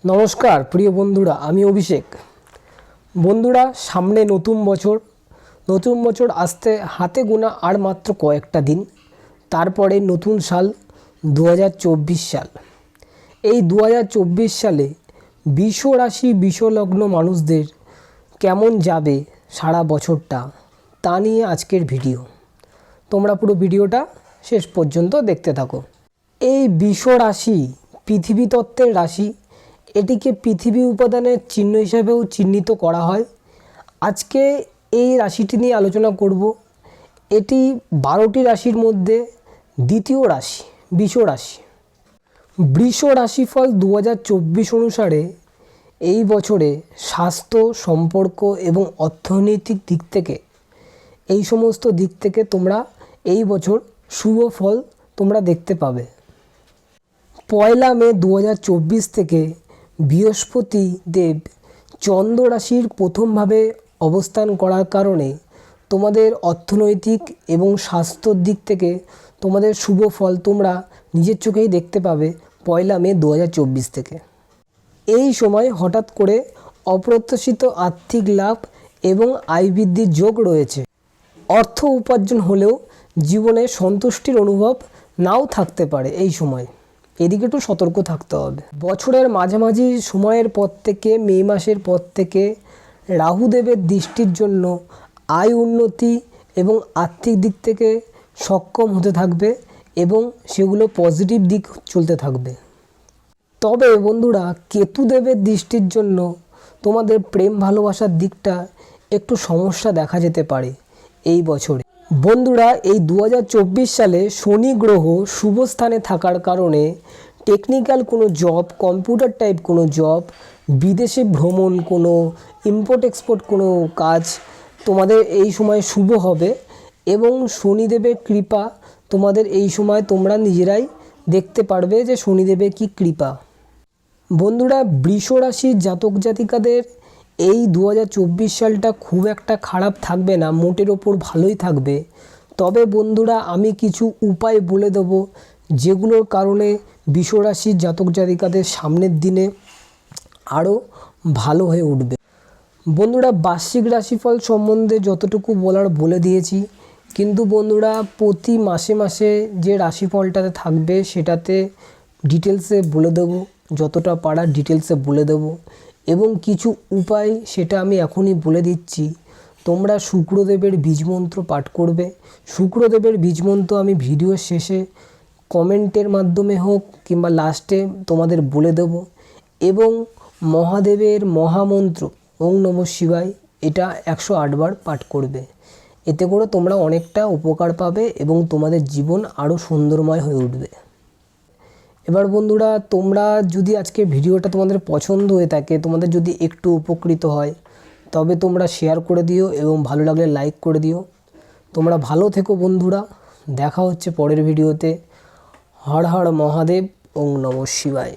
নমস্কার প্রিয় বন্ধুরা, আমি অভিষেক। বন্ধুরা, সামনে নতুন বছর আসতে হাতে গোনা আর মাত্র কয়েকটা দিন, তারপরে নতুন সাল 2024 সাল। এই 2024 সালে বৃষ রাশি বিষলগ্ন মানুষদের কেমন যাবে সারা বছরটা, তা নিয়ে আজকের ভিডিও। তোমরা পুরো ভিডিওটা শেষ পর্যন্ত দেখতে থাকো। এই বৃষ রাশি পৃথিবী তত্ত্বের রাশি। এটিকে পৃথিবী উপাদানের চিহ্ন হিসাবেও চিহ্নিত করা হয়। আজকে এই রাশিটি নিয়ে আলোচনা করব। এটি 12টি রাশির মধ্যে দ্বিতীয় রাশি, বৃষ রাশি। বৃষ রাশিফল 2024 অনুসারে এই বছরে স্বাস্থ্য, সম্পর্ক এবং অর্থনৈতিক দিক থেকে, এই সমস্ত দিক থেকে তোমরা এই বছর শুভ ফল তোমরা দেখতে পাবে। 1 মে 2024 থেকে বৃহস্পতি দেব চন্দ্র রাশির প্রথমভাবে অবস্থান করার কারণে তোমাদের অর্থনৈতিক এবং স্বাস্থ্যর দিক থেকে তোমাদের শুভ ফল তোমরা নিজের চোখেই দেখতে পাবে 1 মে 2024 থেকে। এই সময় হঠাৎ করে অপ্রত্যাশিত আর্থিক লাভ এবং আয় বৃদ্ধির যোগ রয়েছে। অর্থ উপার্জন হলেও জীবনে সন্তুষ্টির অনুভব নাও থাকতে পারে এই সময়। এদিকে একটু সতর্ক থাকতে হবে। বছরের মাঝামাঝি সময়ের পর থেকে, মে মাসের পর থেকে রাহুদেবের দৃষ্টির জন্য আয় উন্নতি এবং আর্থিক দিক থেকে সক্ষম হতে থাকবে এবং সেগুলো পজিটিভ দিক চলতে থাকবে। তবে বন্ধুরা, কেতুদেবের দৃষ্টির জন্য তোমাদের প্রেম ভালোবাসার দিকটা একটু সমস্যা দেখা যেতে পারে এই বছরে। বন্ধুরা, এই 2024 সালে শনি গ্রহ শুভ স্থানে থাকার কারণে টেকনিক্যাল কোনো জব, কম্পিউটার টাইপ কোনো জব, বিদেশে ভ্রমণ, কোনো ইম্পোর্ট এক্সপোর্ট কোনো কাজ তোমাদের এই সময় শুভ হবে এবং শনিদেবের কৃপা তোমাদের এই সময় তোমরা নিজেরাই দেখতে পারবে যে শনিদেবের কি কৃপা। বন্ধুরা, বৃষ রাশির জাতক জাতিকাদের এই 2024 সালটা খুব একটা খারাপ থাকবে না, মোটের ওপর ভালোই থাকবে। তবে বন্ধুরা, আমি কিছু উপায় বলে দেবো যেগুলোর কারণে বৃষ রাশির জাতক জাতিকাদের সামনের দিনে আরও ভালো হয়ে উঠবে। বন্ধুরা, বার্ষিক রাশিফল সম্বন্ধে যতটুকু বলার বলে দিয়েছি, কিন্তু বন্ধুরা প্রতি মাসে মাসে যে রাশিফলটাতে থাকবে সেটাতে ডিটেলসে বলে দেবো, যতটা পারা ডিটেলসে বলে দেবো। এবং কিছু উপায় সেটা আমি এখনই বলে দিচ্ছি। তোমরা শুক্রদেবের বীজমন্ত্র পাঠ করবে। শুক্রদেবের বীজমন্ত্র আমি ভিডিওর শেষে কমেন্টের মাধ্যমে হোক কিংবা লাস্টে তোমাদের বলে দেব। এবং মহাদেবের মহামন্ত্র ওং নমঃ শিবায়, এটা 108 বার পাঠ করবে। এতে করে তোমরা অনেকটা উপকার পাবে এবং তোমাদের জীবন আরও সুন্দরময় হয়ে উঠবে। এবার বন্ধুরা, তোমরা যদি আজকে ভিডিওটা তোমাদের পছন্দ হয়ে থাকে, তোমাদের যদি একটু উপকৃত হয়, তবে তোমরা শেয়ার করে দিও এবং ভালো লাগলে লাইক করে দিও। তোমরা ভালো থেকো বন্ধুরা, দেখা হচ্ছে পরের ভিডিওতে। হর হর মহাদেব, ওং নমঃ শিবায়।